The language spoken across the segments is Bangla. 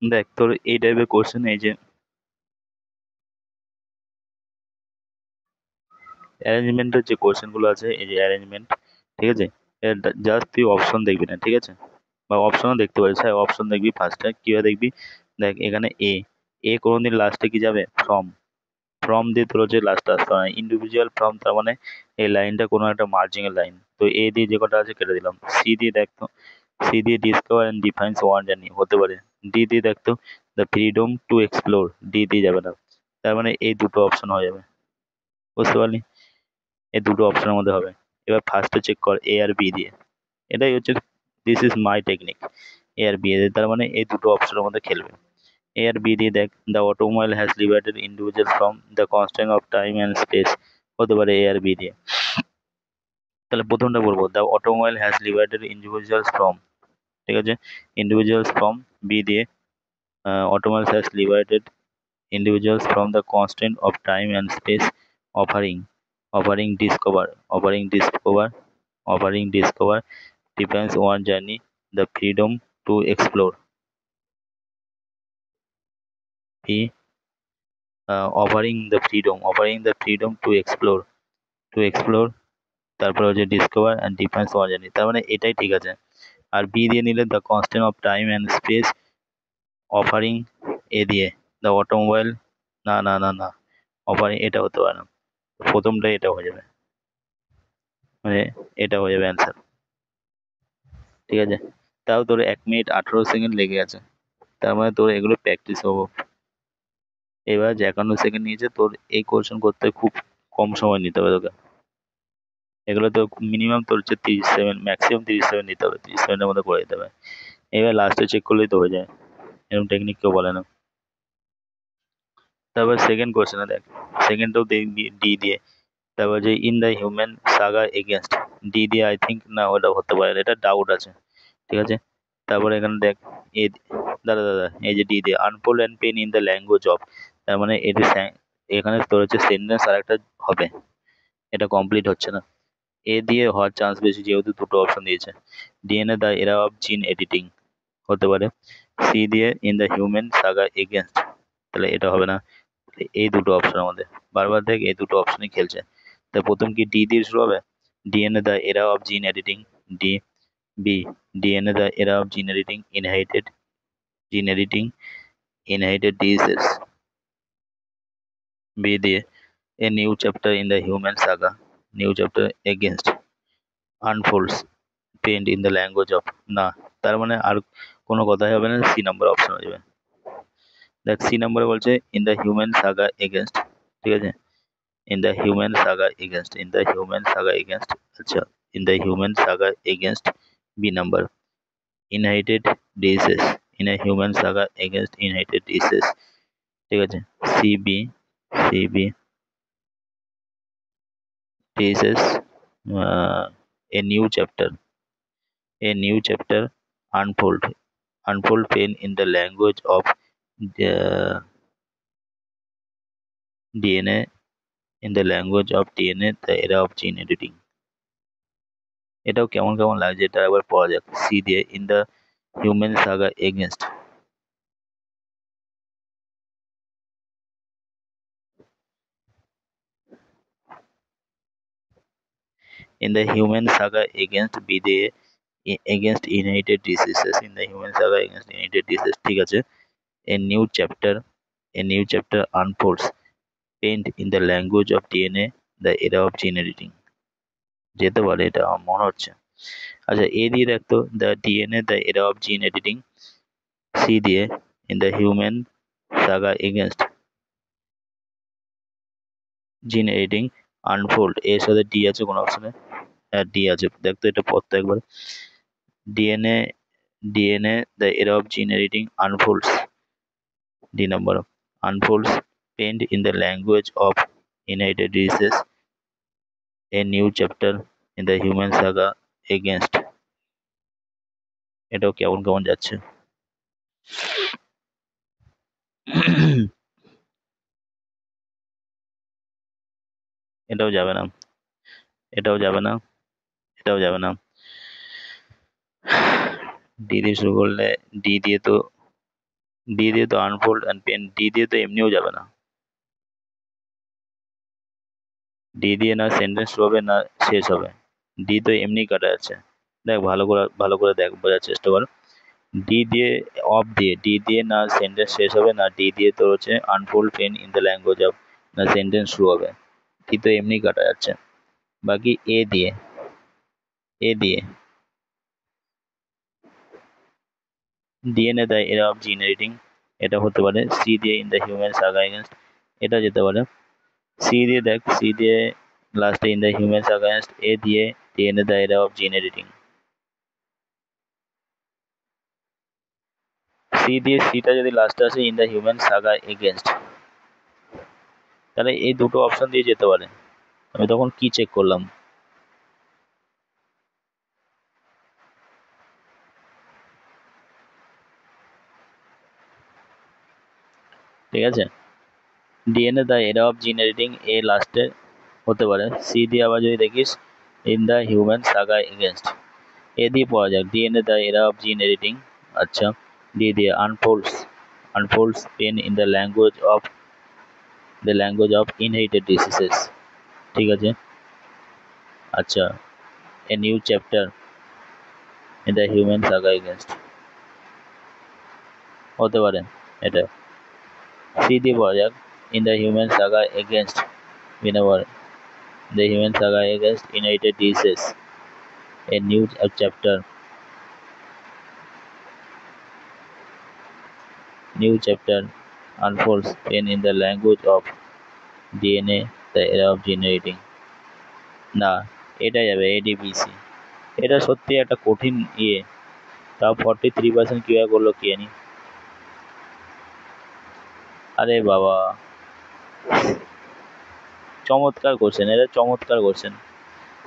দেখ তোর এই টাইপের কোশ্চেন, এই যে অ্যারেঞ্জমেন্টের যে কোশ্চেন গুলো আছে, এই যে অ্যারেঞ্জমেন্ট, ঠিক আছে, জাস্ট তুই অপশন দেখবি না, ঠিক আছে, বা অপশনও দেখতে পারিস, হ্যাঁ অপশন দেখবি ফার্স্টে, কিভাবে দেখবি, দেখ এখানে এ, এ কোনোদিন লাস্টে কি যাবে, ফ্রম, ফ্রম দিয়ে তোর হচ্ছে লাস্টে আসতে হয় ইন্ডিভিজুয়াল ফ্রম, তার মানে এই লাইনটা কোনো একটা মার্জিং এর লাইন, তো এ দিয়ে যে কটা আছে কেটে দিলাম। সি দিয়ে দেখতো, সি দিয়ে discover and defines one journey হতে পারে। ডি দিয়ে দেখতো the freedom to explore, D দিয়ে যাবে না, তার মানে এই দুটো অপশন হয়ে যাবে, বুঝতে পারলি, এই দুটো অপশনের মধ্যে হবে। এবার ফার্স্টে চেক কর এ আর বি দিয়ে, এটাই হচ্ছে, this is my technique, A আর বি দিয়ে, তার মানে এই দুটো অপশনের মধ্যে খেলবে। এ আর বি দিয়ে দেখ, the automobile has liberated individual from the constraint of time and space, হতে পারে এ আর বি দিয়ে। তাহলে প্রথমটা বলবো, the automobile has liberated individuals from, ঠিক আছে, ইন্ডিভিজুয়ালস ফ্রম, বি দিয়ে automobiles has liberated individuals from the constraint of time and space, offering, offering discover, offering discover, offering discover depends on journey, the freedom to explore. He offering the freedom, offering the freedom to explore, তারপরে হচ্ছে discover and defence one journey, তার মানে এটাই ঠিক আছে। আর বি দিয়ে নিলে the constant of time and space, offering, A দিয়ে দ্য অটোমোবাইল, না না না না, অফারিং এটা হতে পারে না, প্রথমটাই এটা হয়ে যাবে, মানে এটা হয়ে যাবে অ্যান্সার, ঠিক আছে। তাও তোর 1 মিনিট 18 সেকেন্ড লেগে আছে, তার মানে তোর এগুলো প্র্যাকটিস হবো। এবার যে 51 সেকেন্ড নিয়েছে তোর, এই কোশ্চেন করতে খুব কম সময় নিতে হবে তোকে, এগুলো তো মিনিমাম তোর হচ্ছে 37, ম্যাক্সিমাম 37 নিতে হবে, 37-এর মধ্যে করে দিতে হবে। এবার লাস্টে চেক করলেই তো হয়ে যায়, এরকম টেকনিক কেউ বলে না। তারপর সেকেন্ড কোশ্চেনে দেখ, সেকেন্ডটাও দেখবি ডি দিয়ে, তারপর যে in the human saga against, D দিয়ে আই থিঙ্ক না, ওটা হতে পারে না, এটা ডাউট আছে, ঠিক আছে। তারপরে এখানে দেখ এ, দাদা দাদা এই যে ডি দিয়ে unfold and pen in the language of, তার মানে এটি এখানে তোর হচ্ছে সেন্টেন্স আর একটা হবে, এটা কমপ্লিট হচ্ছে না। এ দিয়ে হওয়ার চান্স বেশি, যেহেতু দুটো অপশন দিয়েছে। DNA the era of gene editing, হতে পারে। সি দিয়ে in the human saga against, তাহলে এটা হবে না। এই দুটো অপশন আমাদের, বারবার দেখ এই দুটো অপশনই খেলছে। তা প্রথম কি ডি দিয়ে শুরু হবে, DNA the era of gene editing, D. B, DNA the era of gene editing inherited, gene editing inherited diseases, B দিয়ে a new chapter in the human saga, new chapter against unfolds paint in the language of, না, তার মানে আর কোনো কথাই হবে না, সি নাম্বার অপশন হয়ে যাবে। দেখ সি নাম্বারে বলছে in the human saga against, ঠিক আছে, in the human saga against, in the human saga against, আচ্ছা, in the human saga against, B number inherited diseases, in a human saga against inherited diseases, ঠিক আছে, CB, CB diseases, a new chapter, a new chapter unfold, unfold pain in the language of the DNA, in the language of DNA, the era of gene editing. এটাও কেমন কেমন লাগছে, এটা একবার পড়া যাক। সি দিয়ে in the human saga against, in the human saga against, B দিয়ে against inherited diseases, in the human saga against inherited diseases, ঠিক আছে। a new chapter, a new chapter unfolds paint in the language of DNA, the era of gene editing, যেতে পারে এটা আমার মনে হচ্ছে। আচ্ছা এ দিয়ে দেখতো the DNA the era of gene editing, C দিয়ে in the human saga against gene editing unfold, এর সাথে ডি আছে কোন অপশনে, হ্যাঁ ডি আছে, দেখতো এটা পড়তো একবার। DNA, DNA the era of gene editing unfolds, D number, unfolds penned in the language of inherited diseases, a new chapter in the human saga against, এটাও কেমন কেমন যাচ্ছে। এটাও যাবে না, এটাও যাবে না, এটাও যাবে না। ডি দিয়ে শুরু করলে, ডি দিয়ে তো ডি দিয়ে তো আনফোল্ড অ্যান্ড পেন, ডি দিয়ে তো এমনিও যাবে না, ডি দিয়ে না সেন্টেন্স শুরু হবে না শেষ হবে, ডি তো এমনি কাটা যাচ্ছে। দেখ ভালো করে দেখ, বোঝার চেষ্টা কর। ডি দিয়ে অফ দিয়ে, ডি দিয়ে না সেন্টেন্স শেষ হবে, না ডি দিয়ে তোর হচ্ছে unfold pen in the language of, না সেন্টেন্স শুরু হবে, ডি তো এমনি কাটা যাচ্ছে। বাকি এ দিয়ে, এ দিয়ে DNA the era of gene editing, এটা হতে পারে। সি দিয়ে in the human saga against, এটা যেতে পারে। সি দিয়ে দেখ, সি দিয়ে লাস্টে in the human saga against, A দিয়ে DNA the era of gene editing. C দিয়ে, সিটা যদি লাস্টে আসে in the human saga against, তাহলে এই দুটো অপশন দিয়ে যেতে পারে। আমি তখন কি চেক করলাম, ঠিক আছে। DNA the era of gene editing, A লাস্টে হতে পারে। সি দিয়ে আবার যদি দেখিস in the human saga against, A দিয়ে পাওয়া যাক DNA the era of gene editing. আচ্ছা, ডি দিয়ে unfolds pen in the language of inherited diseases, ঠিক আছে। আচ্ছা, a new chapter in the human saga against, হতে পারে এটা। সি দিয়ে পাওয়া যাক in the human saga against whenever the human saga against inherited diseases, a new chapter unfolds when in the language of DNA, the era of gene editing। না, এটা যাবে এডিবিসি। এটা সত্যি একটা কঠিন ইয়ে, তাও 43% কিভাবে করলো কি জানি। আরে বাবা, চমৎকার কোশ্চেন, এটা চমৎকার কোশ্চেন।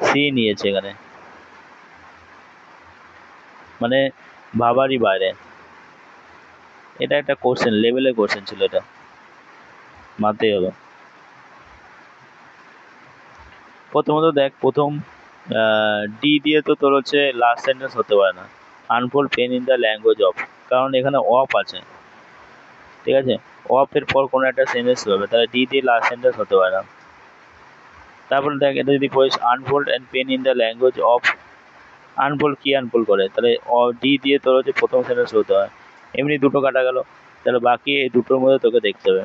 সি নিয়েছে এখানে, মানে ভাবারই বাইরে। এটা একটা কোশ্চেন, লেভেলের কোশ্চেন ছিল, এটা মানতেই হবে। প্রথমত দেখ, প্রথম ডি দিয়ে তো তোর হচ্ছে লাস্ট সেন্টেন্স হতে পারে না, unfold pen in the language of, কারণ এখানে অফ আছে, ঠিক আছে। অফের পর কোনো একটা সেন্টেন্স হবে, তাহলে ডি দিয়ে লাস্ট সেন্টেন্স হতে পারে না। তারপরে দেখ, এটা যদি পড়িস unfold and pen in the language of, unfold কি আনফোল্ড করে, তাহলে ডি দিয়ে তোর হচ্ছে প্রথম সেন্টেন্স হতে হয়, এমনি দুটো কাটা গেল। তাহলে বাকি এই দুটোর মধ্যে তোকে দেখতে হবে,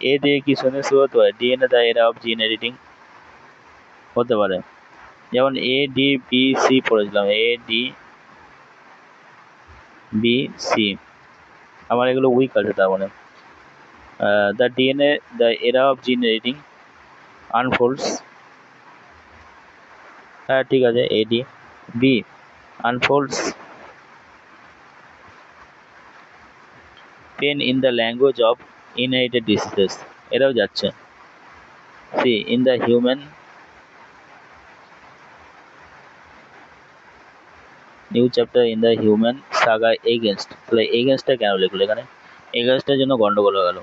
এ দিয়ে কি সেন্টেন্স শুরু হতে হয়, DNA the era of gene editing, হতে পারে। যেমন এ ডি বি সি পড়েছিলাম, এ ডি বি সি, আমার এগুলো উইক আছে, তার মানে the DNA the era of gene editing unfolds, হ্যাঁ ঠিক আছে, A D B unfolds pen in the language of inherited diseases, এটাও যাচ্ছে। C in the human new chapter in the human saga against, তাহলে এগেনস্টটা কেন লিখলো এখানে, এগেনস্টের জন্য গন্ডগোল হয়ে গেল।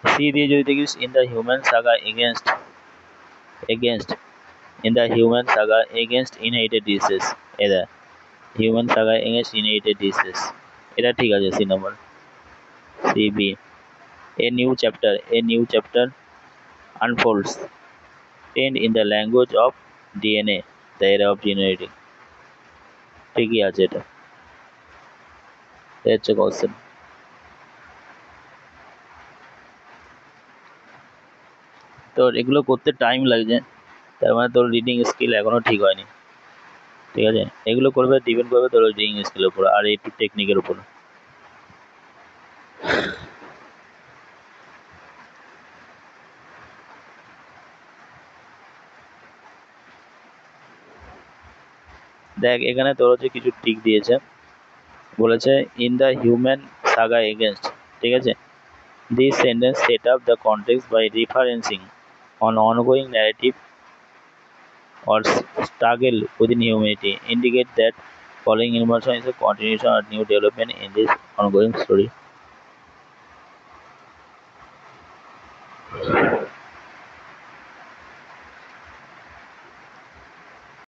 সি দিয়ে যদি দেখিস in the human saga against in the human saga against inherited diseases, এরা human saga against inherited disease, এটা ঠিক আছে। C number, C B A new chapter unfolds pained in the language of DNA, the era of gene editing, ঠিকই আছে। এটা হচ্ছে কোশ্চেন। তোর এগুলো করতে টাইম লাগছে, তার মানে তোর রিডিং স্কিল এখনো ঠিক হয়নি, ঠিক আছে। এগুলো করবে, ডিপেন্ড করবে তোর রিডিং স্কিলের উপর আর একটু টেকনিকের উপর। দেখ, এখানে তোর হচ্ছে কিছু ট্রিক দিয়েছে, বলেছে in the human saga against, ঠিক আছে। This sentence set up the context by referencing on ongoing narrative or struggle within humanity, indicate that following information is a continuation or new development in this ongoing story.